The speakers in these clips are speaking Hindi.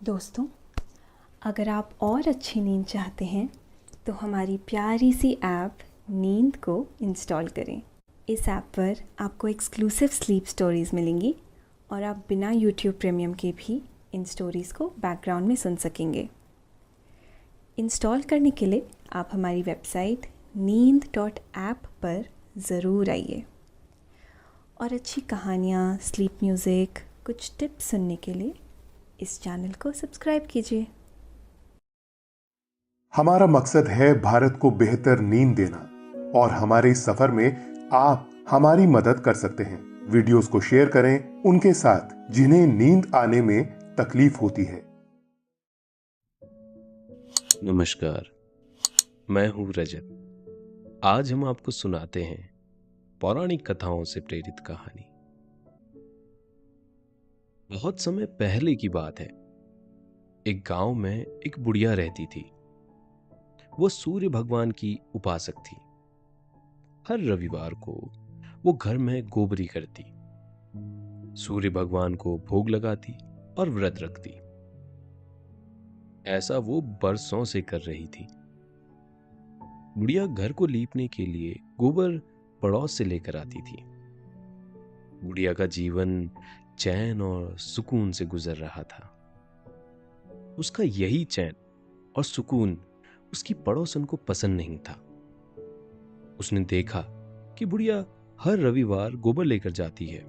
दोस्तों, अगर आप और अच्छी नींद चाहते हैं तो हमारी प्यारी सी ऐप नींद को इंस्टॉल करें। इस ऐप पर आपको एक्सक्लूसिव स्लीप स्टोरीज़ मिलेंगी और आप बिना यूट्यूब प्रीमियम के भी इन स्टोरीज़ को बैकग्राउंड में सुन सकेंगे। इंस्टॉल करने के लिए आप हमारी वेबसाइट नींद.ऐप पर ज़रूर आइए और अच्छी कहानियाँ, स्लीप म्यूज़िक, कुछ टिप्स सुनने के लिए इस चैनल को सब्सक्राइब कीजिए। हमारा मकसद है भारत को बेहतर नींद देना और हमारे इस सफर में आप हमारी मदद कर सकते हैं। वीडियोस को शेयर करें उनके साथ जिन्हें नींद आने में तकलीफ होती है। नमस्कार, मैं हूं रजत। आज हम आपको सुनाते हैं पौराणिक कथाओं से प्रेरित कहानी। बहुत समय पहले की बात है। एक गांव में एक बुढ़िया रहती थी। वो सूर्य भगवान की उपासक थी। हर रविवार को वो घर में गोबरी करती, सूर्य भगवान को भोग लगाती और व्रत रखती। ऐसा वो बरसों से कर रही थी। बुढ़िया घर को लीपने के लिए गोबर पड़ोस से लेकर आती थी। बुढ़िया का जीवन चैन और सुकून से गुजर रहा था। उसका यही चैन और सुकून उसकी पड़ोसन को पसंद नहीं था। उसने देखा कि बुढ़िया हर रविवार गोबर लेकर जाती है।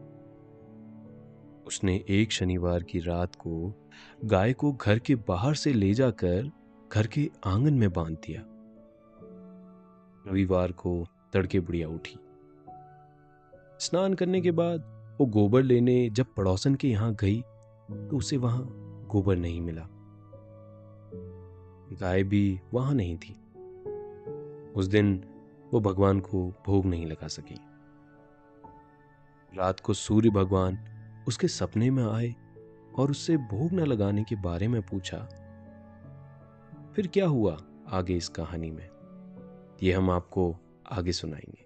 उसने एक शनिवार की रात को गाय को घर के बाहर से ले जाकर घर के आंगन में बांध दिया। रविवार को तड़के बुढ़िया उठी। स्नान करने के बाद वो गोबर लेने जब पड़ोसन के यहां गई तो उसे वहां गोबर नहीं मिला। गाय भी वहां नहीं थी। उस दिन वो भगवान को भोग नहीं लगा सकी। रात को सूर्य भगवान उसके सपने में आए और उससे भोग न लगाने के बारे में पूछा। फिर क्या हुआ आगे इस कहानी में, ये हम आपको आगे सुनाएंगे।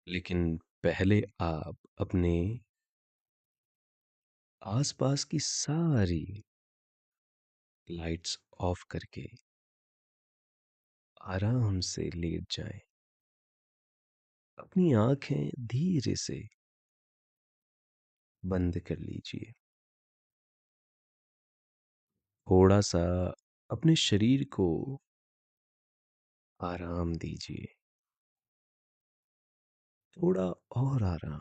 लेकिन पहले आप अपने आसपास की सारी लाइट्स ऑफ करके आराम से लेट जाएं। अपनी आंखें धीरे से बंद कर लीजिए। थोड़ा सा अपने शरीर को आराम दीजिए। थोड़ा और आराम।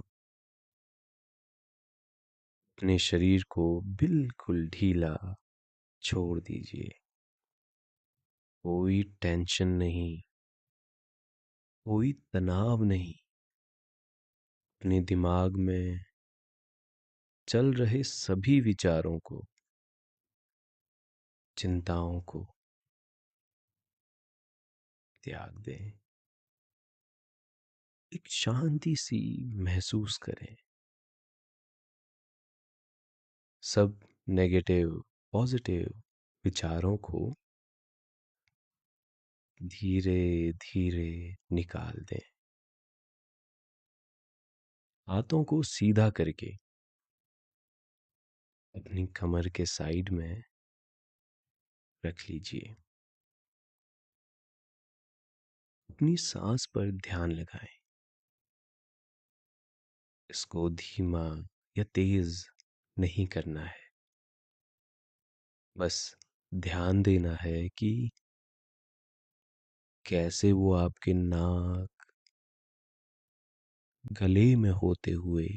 अपने शरीर को बिल्कुल ढीला छोड़ दीजिए। कोई टेंशन नहीं, कोई तनाव नहीं। अपने दिमाग में चल रहे सभी विचारों को, चिंताओं को त्याग दें। एक शांति सी महसूस करें। सब नेगेटिव पॉजिटिव विचारों को धीरे धीरे निकाल दें। हाथों को सीधा करके अपनी कमर के साइड में रख लीजिए। अपनी सांस पर ध्यान लगाएं। इसको धीमा या तेज नहीं करना है। बस ध्यान देना है कि कैसे वो आपके नाक, गले में होते हुए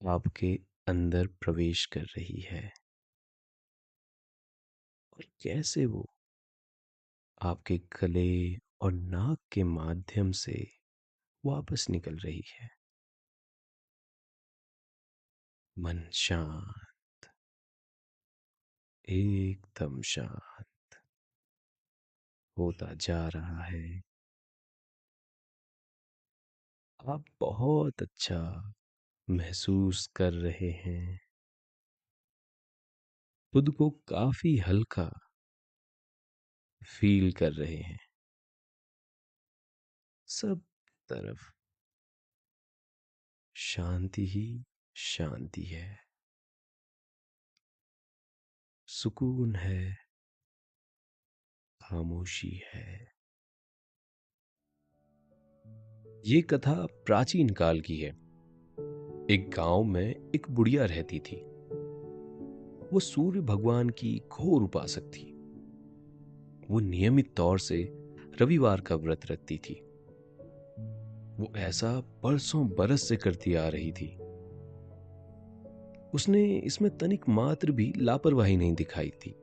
आपके अंदर प्रवेश कर रही है और कैसे वो आपके गले और नाक के माध्यम से वापस निकल रही है। मन शांत, एकदम शांत होता जा रहा है। आप बहुत अच्छा महसूस कर रहे हैं। खुद को काफी हल्का फील कर रहे हैं। सब तरफ शांति ही शांति है। सुकून है, खामोशी है। ये कथा प्राचीन काल की है। एक गांव में एक बुढ़िया रहती थी। वो सूर्य भगवान की घोर उपासक थी। वो नियमित तौर से रविवार का व्रत रखती थी। वो ऐसा बरसों बरस से करती आ रही थी। उसने इसमें तनिक मात्र भी लापरवाही नहीं दिखाई थी।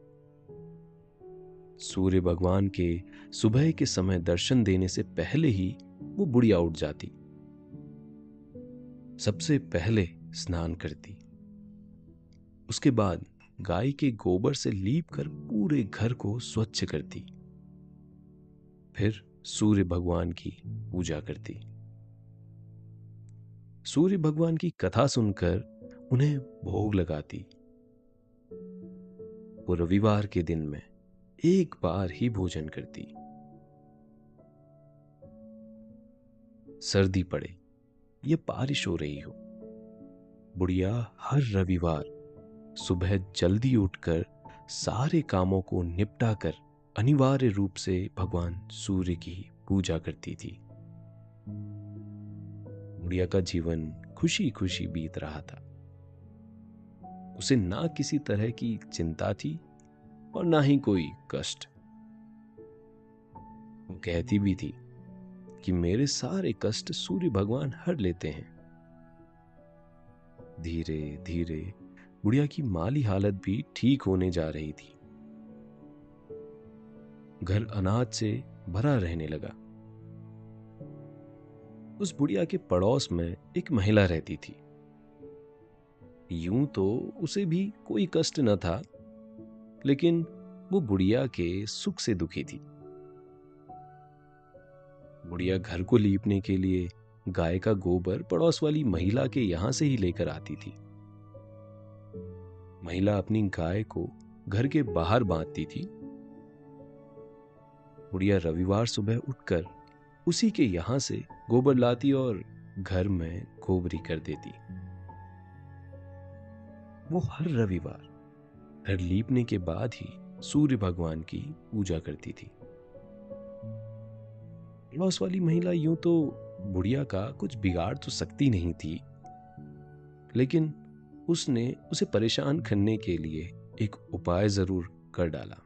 सूर्य भगवान के सुबह के समय दर्शन देने से पहले ही वो बुढ़िया उठ जाती। सबसे पहले स्नान करती। उसके बाद गाय के गोबर से लीपकर पूरे घर को स्वच्छ करती। फिर सूर्य भगवान की पूजा करती। सूर्य भगवान की कथा सुनकर उन्हें भोग लगाती। वो रविवार के दिन में एक बार ही भोजन करती। सर्दी पड़े या बारिश हो रही हो, बुढ़िया हर रविवार सुबह जल्दी उठकर सारे कामों को निपटा कर अनिवार्य रूप से भगवान सूर्य की पूजा करती थी। बुढ़िया का जीवन खुशी खुशी बीत रहा था। उसे ना किसी तरह की चिंता थी और ना ही कोई कष्ट। वो कहती भी थी कि मेरे सारे कष्ट सूर्य भगवान हर लेते हैं। धीरे धीरे बुढ़िया की माली हालत भी ठीक होने जा रही थी। घर अनाज से भरा रहने लगा। उस बुढ़िया के पड़ोस में एक महिला रहती थी। यूं तो उसे भी कोई कष्ट न था, लेकिन वो बुढ़िया के सुख से दुखी थी। बुढ़िया घर को लीपने के लिए गाय का गोबर पड़ोस वाली महिला के यहां से ही लेकर आती थी। महिला अपनी गाय को घर के बाहर बांधती थी। बुढ़िया रविवार सुबह उठकर उसी के यहां से गोबर लाती और घर में गोबरी कर देती। वो हर रविवार घर लीपने के बाद ही सूर्य भगवान की पूजा करती थी। पड़ोस वाली महिला यूं तो बुढ़िया का कुछ बिगाड़ तो सकती नहीं थी, लेकिन उसने उसे परेशान करने के लिए एक उपाय जरूर कर डाला।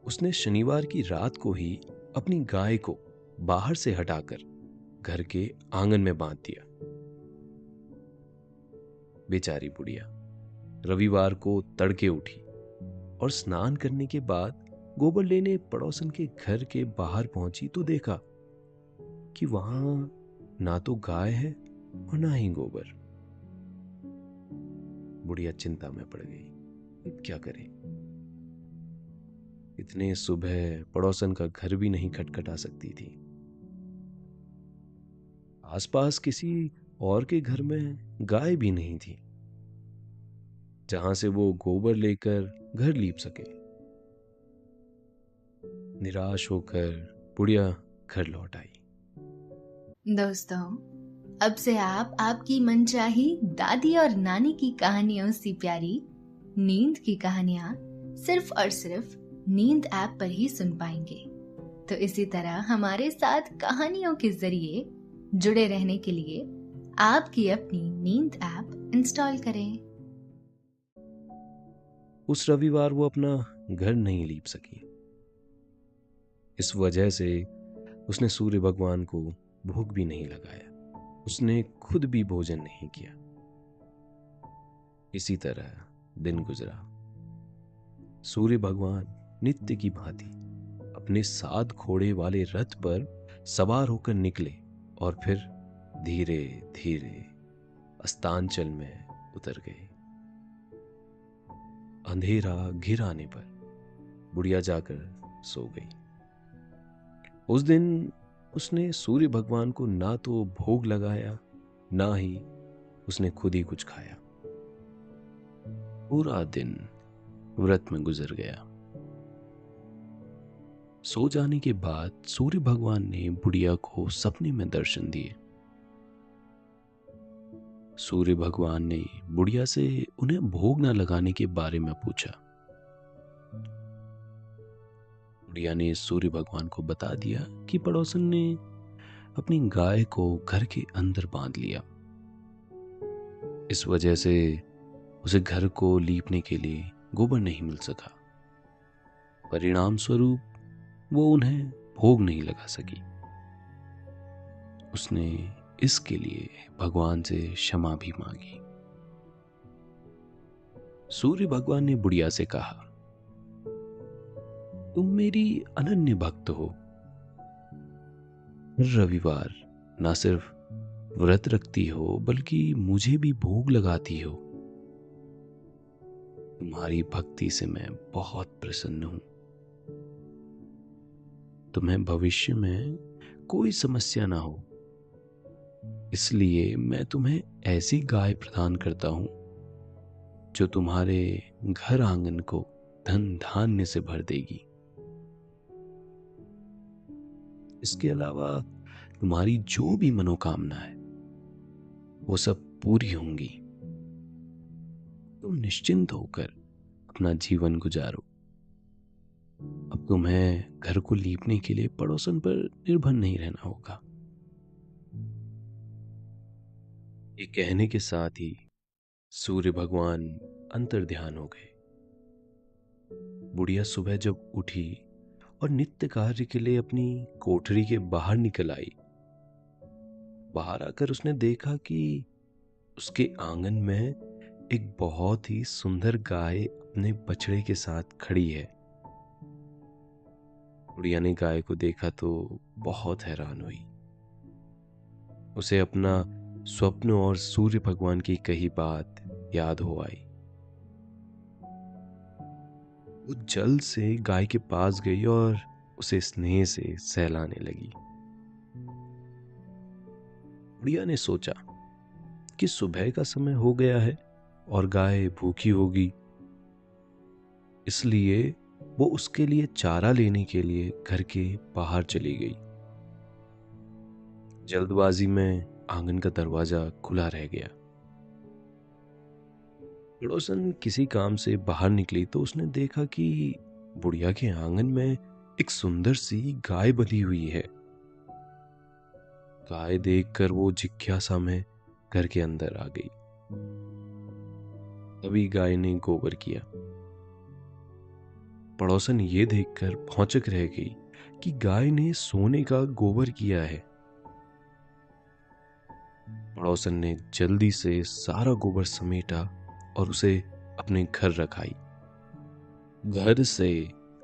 उसने शनिवार की रात को ही अपनी गाय को बाहर से हटाकर घर के आंगन में बांध दिया। बेचारी बुढ़िया रविवार को तड़के उठी और स्नान करने के बाद गोबर लेने पड़ोसन के घर के बाहर पहुंची तो देखा कि वहां ना तो गाय है और ना ही गोबर। बुढ़िया चिंता में पड़ गई। अब क्या करे? इतने सुबह पड़ोसन का घर भी नहीं खटखटा सकती थी। आसपास किसी और के घर में गाय भी नहीं थी जहां से वो गोबर लेकर घर लीप सके। निराश होकर बुढ़िया घर लौट आई। दोस्तों, अब से आप आपकी मनचाही दादी और नानी की कहानियों से प्यारी नींद की कहानियां सिर्फ और सिर्फ नींद ऐप पर ही सुन पाएंगे। तो इसी तरह हमारे साथ कहानियों के जरिए जुड़े रहने के लिए आपकी अपनी नींद ऐप इंस्टॉल करें। उस रविवार वो अपना घर नहीं लीप सकी। इस वजह से उसने सूर्य भगवान को भोग भी नहीं लगाया। उसने खुद भी भोजन नहीं किया। इसी तरह दिन गुजरा। सूर्य भगवान नित्य की भांति अपने 7 घोड़े वाले रथ पर सवार होकर निकले और फिर धीरे धीरे अस्तांचल में उतर गए। अंधेरा घिर आने पर बुढ़िया जाकर सो गई। उस दिन उसने सूर्य भगवान को ना तो भोग लगाया, ना ही उसने खुद ही कुछ खाया। पूरा दिन व्रत में गुजर गया। सो जाने के बाद सूर्य भगवान ने बुढ़िया को सपने में दर्शन दिए। सूर्य भगवान ने बुढ़िया से उन्हें भोग न लगाने के बारे में पूछा। बुढ़िया ने सूर्य भगवान को बता दिया कि पड़ोसन ने अपनी गाय को घर के अंदर बांध लिया। इस वजह से उसे घर को लीपने के लिए गोबर नहीं मिल सका। परिणाम स्वरूप वो उन्हें भोग नहीं लगा सकी। उसने इसके लिए भगवान से क्षमा भी मांगी। सूर्य भगवान ने बुढ़िया से कहा, तुम मेरी अनन्य भक्त हो। हर रविवार ना सिर्फ व्रत रखती हो बल्कि मुझे भी भोग लगाती हो। तुम्हारी भक्ति से मैं बहुत प्रसन्न हूं। तुम्हें भविष्य में कोई समस्या ना हो, इसलिए मैं तुम्हें ऐसी गाय प्रदान करता हूं जो तुम्हारे घर आंगन को धन धान्य से भर देगी। इसके अलावा तुम्हारी जो भी मनोकामना है वो सब पूरी होंगी। तुम निश्चिंत होकर अपना जीवन गुजारो। अब तुम्हें घर को लीपने के लिए पड़ोसन पर निर्भर नहीं रहना होगा। ये कहने के साथ ही सूर्य भगवान अंतर्ध्यान हो गए। बुढ़िया सुबह जब उठी और नित्य कार्य के लिए अपनी कोठरी के बाहर निकल आई, बाहर आकर उसने देखा कि उसके आंगन में एक बहुत ही सुंदर गाय अपने बछड़े के साथ खड़ी है। बुढ़िया ने गाय को देखा तो बहुत हैरान हुई। उसे अपना स्वप्न और सूर्य भगवान की कही बात याद हो आई। वो जल्द से गाय के पास गई और उसे स्नेह से सहलाने लगी। बुढ़िया ने सोचा कि सुबह का समय हो गया है और गाय भूखी होगी, इसलिए वो उसके लिए चारा लेने के लिए घर के बाहर चली गई। जल्दबाजी में आंगन का दरवाजा खुला रह गया। पड़ोसन किसी काम से बाहर निकली तो उसने देखा कि बुढ़िया के आंगन में एक सुंदर सी गाय बंधी हुई है। गाय देखकर वो जिज्ञासा में घर के अंदर आ गई। तभी गाय ने गोबर किया। पड़ोसन ये देखकर भौचक रह गई कि गाय ने सोने का गोबर किया है। पड़ोसन ने जल्दी से सारा गोबर समेटा और उसे अपने घर रखाई। घर से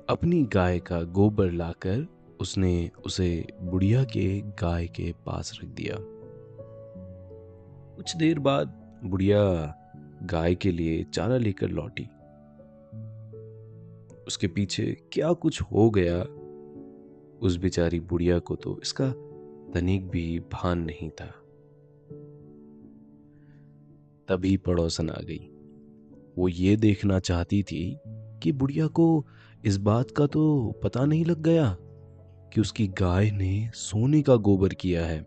अपनी गाय का गोबर लाकर उसने उसे बुढ़िया के गाय के पास रख दिया। कुछ देर बाद बुढ़िया गाय के लिए चारा लेकर लौटी। उसके पीछे क्या कुछ हो गया, उस बेचारी बुढ़िया को तो इसका तनिक भी भान नहीं था। तभी पड़ोसन आ गई। वो ये देखना चाहती थी कि बुढ़िया को इस बात का तो पता नहीं लग गया कि उसकी गाय ने सोने का गोबर किया है।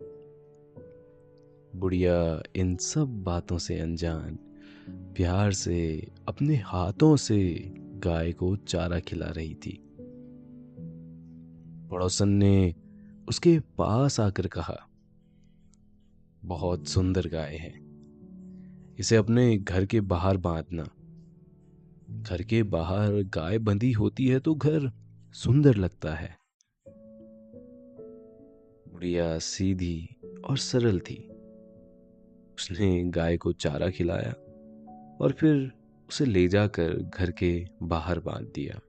बुढ़िया इन सब बातों से अनजान प्यार से अपने हाथों से गाय को चारा खिला रही थी। पड़ोसन ने उसके पास आकर कहा, बहुत सुंदर गाय है, इसे अपने घर के बाहर बांधना। घर के बाहर गाय बंधी होती है तो घर सुंदर लगता है। बुढ़िया सीधी और सरल थी। उसने गाय को चारा खिलाया और फिर उसे ले जाकर घर के बाहर बांध दिया।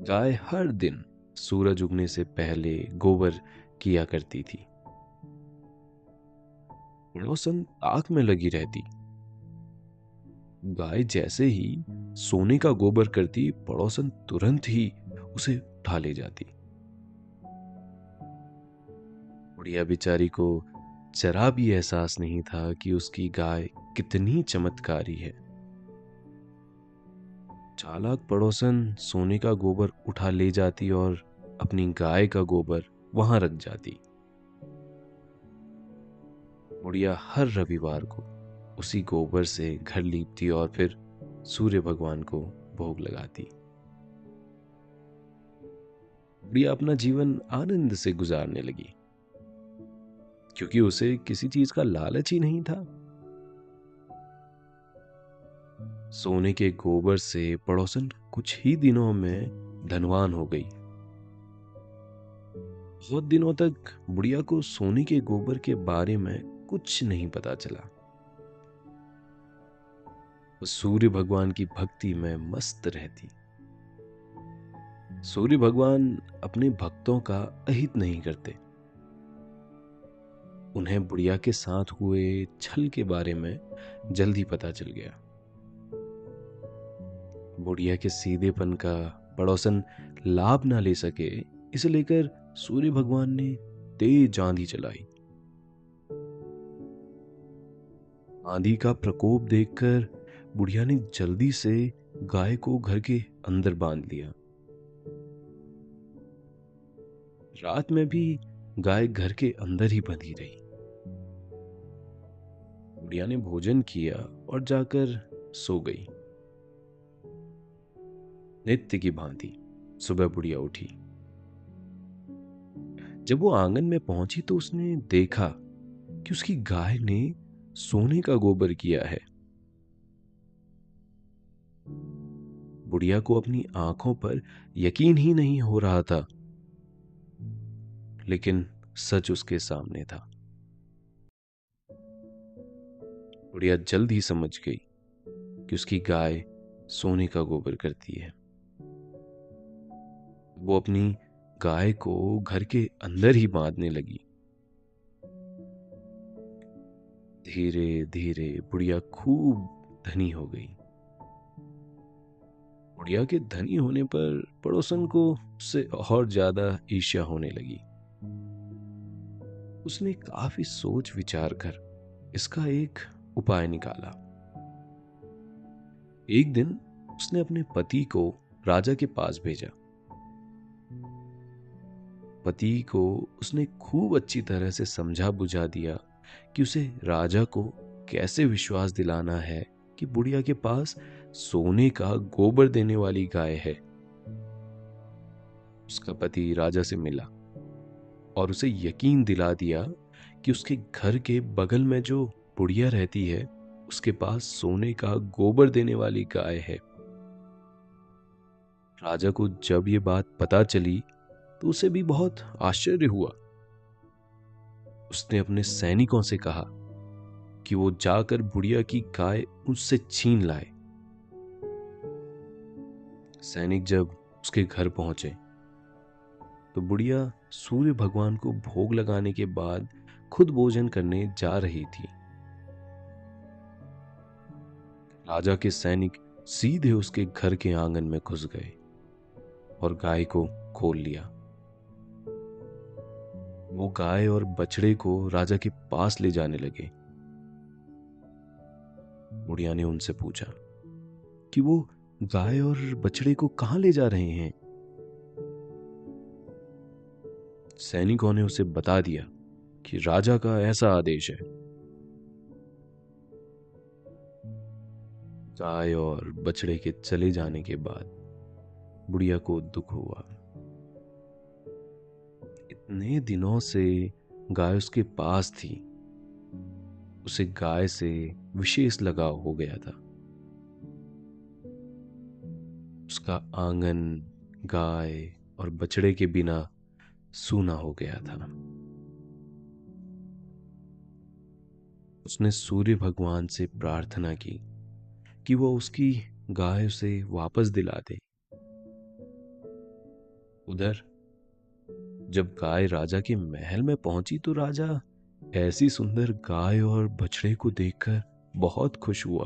गाय हर दिन सूरज उगने से पहले गोबर किया करती थी। पड़ोसन ताक में लगी रहती। गाय जैसे ही सोने का गोबर करती, पड़ोसन तुरंत ही उसे उठा ले जाती। बुढ़िया बेचारी को जरा भी एहसास नहीं था कि उसकी गाय कितनी चमत्कारी है। चालाक पड़ोसन सोने का गोबर उठा ले जाती और अपनी गाय का गोबर वहां रख जाती। बुढ़िया हर रविवार को उसी गोबर से घर लीपती और फिर सूर्य भगवान को भोग लगाती। बुढ़िया अपना जीवन आनंद से गुजारने लगी, क्योंकि उसे किसी चीज का लालच ही नहीं था। सोने के गोबर से पड़ोसन कुछ ही दिनों में धनवान हो गई। बहुत दिनों तक बुढ़िया को सोने के गोबर के बारे में कुछ नहीं पता चला। वो सूर्य भगवान की भक्ति में मस्त रहती। सूर्य भगवान अपने भक्तों का अहित नहीं करते। उन्हें बुढ़िया के साथ हुए छल के बारे में जल्दी पता चल गया। बुढ़िया के सीधेपन का पड़ोसन लाभ ना ले सके, इसे लेकर सूर्य भगवान ने तेज आंधी चलाई। आंधी का प्रकोप देखकर बुढ़िया ने जल्दी से गाय को घर के अंदर बांध लिया। रात में भी गाय घर के अंदर ही बंधी रही। बुढ़िया ने भोजन किया और जाकर सो गई। नित्य की भांति सुबह बुढ़िया उठी। जब वो आंगन में पहुंची तो उसने देखा कि उसकी गाय ने सोने का गोबर किया है। बुढ़िया को अपनी आंखों पर यकीन ही नहीं हो रहा था, लेकिन सच उसके सामने था। बुढ़िया जल्द ही समझ गई कि उसकी गाय सोने का गोबर करती है। वो अपनी गाय को घर के अंदर ही बांधने लगी। धीरे धीरे बुढ़िया खूब धनी हो गई। बुढ़िया के धनी होने पर पड़ोसन को उससे और ज्यादा ईर्ष्या होने लगी। उसने काफी सोच विचार कर इसका एक उपाय निकाला। एक दिन उसने अपने पति को राजा के पास भेजा। पति को उसने खूब अच्छी तरह से समझा बुझा दिया कि उसे राजा को कैसे विश्वास दिलाना है कि बुढ़िया के पास सोने का गोबर देने वाली गाय है। उसका पति राजा से मिला और उसे यकीन दिला दिया कि उसके घर के बगल में जो बुढ़िया रहती है उसके पास सोने का गोबर देने वाली गाय है। राजा को जब ये बात पता चली तो उसे भी बहुत आश्चर्य हुआ। उसने अपने सैनिकों से कहा कि वो जाकर बुढ़िया की गाय उससे छीन लाए। सैनिक जब उसके घर पहुंचे तो बुढ़िया सूर्य भगवान को भोग लगाने के बाद खुद भोजन करने जा रही थी। राजा के सैनिक सीधे उसके घर के आंगन में घुस गए और गाय को खोल लिया। वो गाय और बछड़े को राजा के पास ले जाने लगे। बुढ़िया ने उनसे पूछा कि वो गाय और बछड़े को कहां ले जा रहे हैं। सैनिकों ने उसे बता दिया कि राजा का ऐसा आदेश है। गाय और बछड़े के चले जाने के बाद बुढ़िया को दुख हुआ। इतने दिनों से गाय उसके पास थी, उसे गाय से विशेष लगाव हो गया था। उसका आंगन गाय और बछड़े के बिना सूना हो गया था। उसने सूर्य भगवान से प्रार्थना की कि वो उसकी गाय उसे वापस दिला दे। उधर जब गाय राजा के महल में पहुंची तो राजा ऐसी सुंदर गाय और बछड़े को देखकर बहुत खुश हुआ।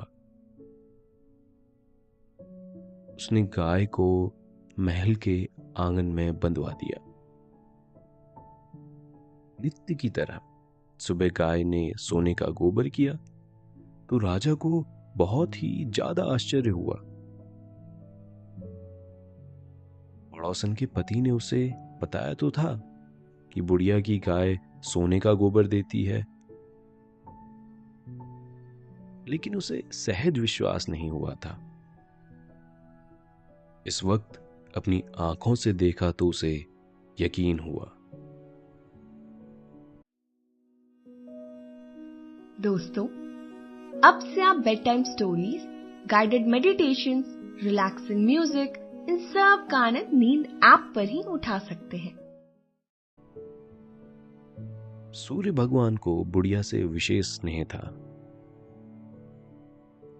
उसने गाय को महल के आंगन में बंधवा दिया। नित्य की तरह सुबह गाय ने सोने का गोबर किया तो राजा को बहुत ही ज्यादा आश्चर्य हुआ। पड़ोसन के पति ने उसे बताया तो था कि बुढ़िया की गाय सोने का गोबर देती है, लेकिन उसे सहज विश्वास नहीं हुआ था। इस वक्त अपनी आंखों से देखा तो उसे यकीन हुआ। दोस्तों, अब से आप bed time stories, guided meditations, relaxing music, इन सब का आनंद नींद ऐप पर ही उठा सकते हैं। सूर्य भगवान को बुढ़िया से विशेष स्नेह था।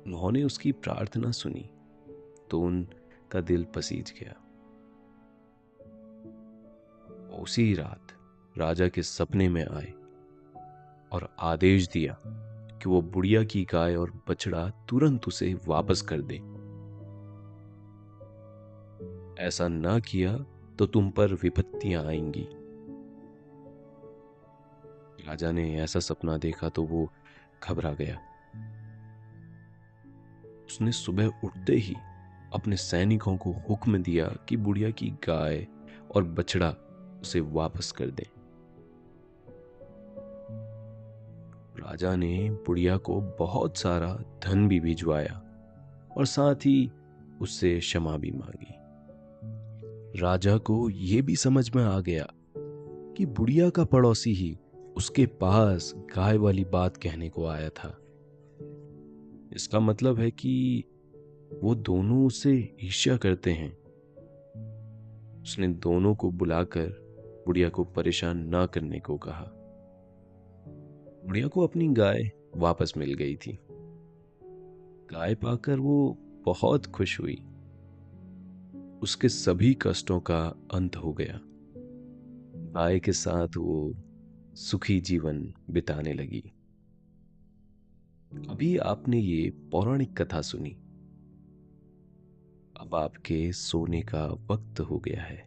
उन्होंने उसकी प्रार्थना सुनी तो उनका दिल पसीज गया। उसी रात राजा के सपने में आए और आदेश दिया कि वो बुढ़िया की गाय और बछड़ा तुरंत उसे वापस कर दे। ऐसा ना किया तो तुम पर विपत्तियां आएंगी। राजा ने ऐसा सपना देखा तो वो घबरा गया। उसने सुबह उठते ही अपने सैनिकों को हुक्म दिया कि बुढ़िया की गाय और बछड़ा उसे वापस कर दें। राजा ने बुढ़िया को बहुत सारा धन भी भिजवाया और साथ ही उससे क्षमा भी मांगी। राजा को यह भी समझ में आ गया कि बुढ़िया का पड़ोसी ही उसके पास गाय वाली बात कहने को आया था। इसका मतलब है कि वो दोनों उससे ईर्ष्या करते हैं। उसने दोनों को बुलाकर बुढ़िया को परेशान ना करने को कहा। बुढ़िया को अपनी गाय वापस मिल गई थी। गाय पाकर वो बहुत खुश हुई। उसके सभी कष्टों का अंत हो गया। गाय के साथ वो सुखी जीवन बिताने लगी। अभी आपने ये पौराणिक कथा सुनी। अब आपके सोने का वक्त हो गया है।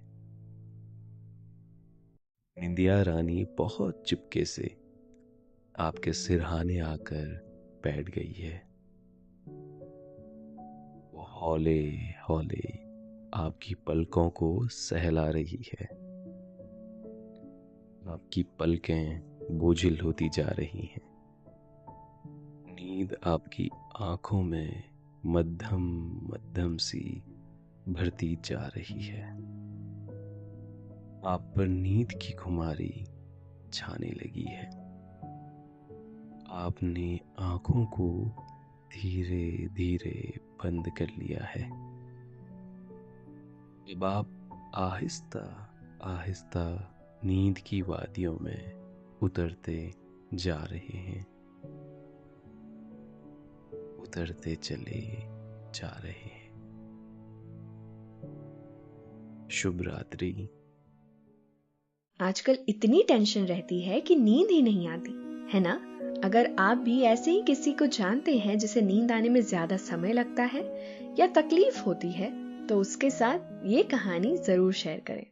निंदिया रानी बहुत चुपके से आपके सिरहाने आकर बैठ गई है। वो हौले हौले आपकी पलकों को सहला रही है। आपकी पलकें बोझिल होती जा रही हैं। नींद आपकी आंखों में मध्यम मध्यम सी भरती जा रही है। आप पर नींद की खुमारी छाने लगी है। आपने आंखों को धीरे धीरे बंद कर लिया है। अब आप आहिस्ता आहिस्ता नींद की वादियों में उतरते जा रहे हैं। उतरते चले जा रहे हैं। शुभ रात्रि। आजकल इतनी टेंशन रहती है कि नींद ही नहीं आती, है ना? अगर आप भी ऐसे ही किसी को जानते हैं जिसे नींद आने में ज्यादा समय लगता है या तकलीफ होती है, तो उसके साथ ये कहानी जरूर शेयर करें।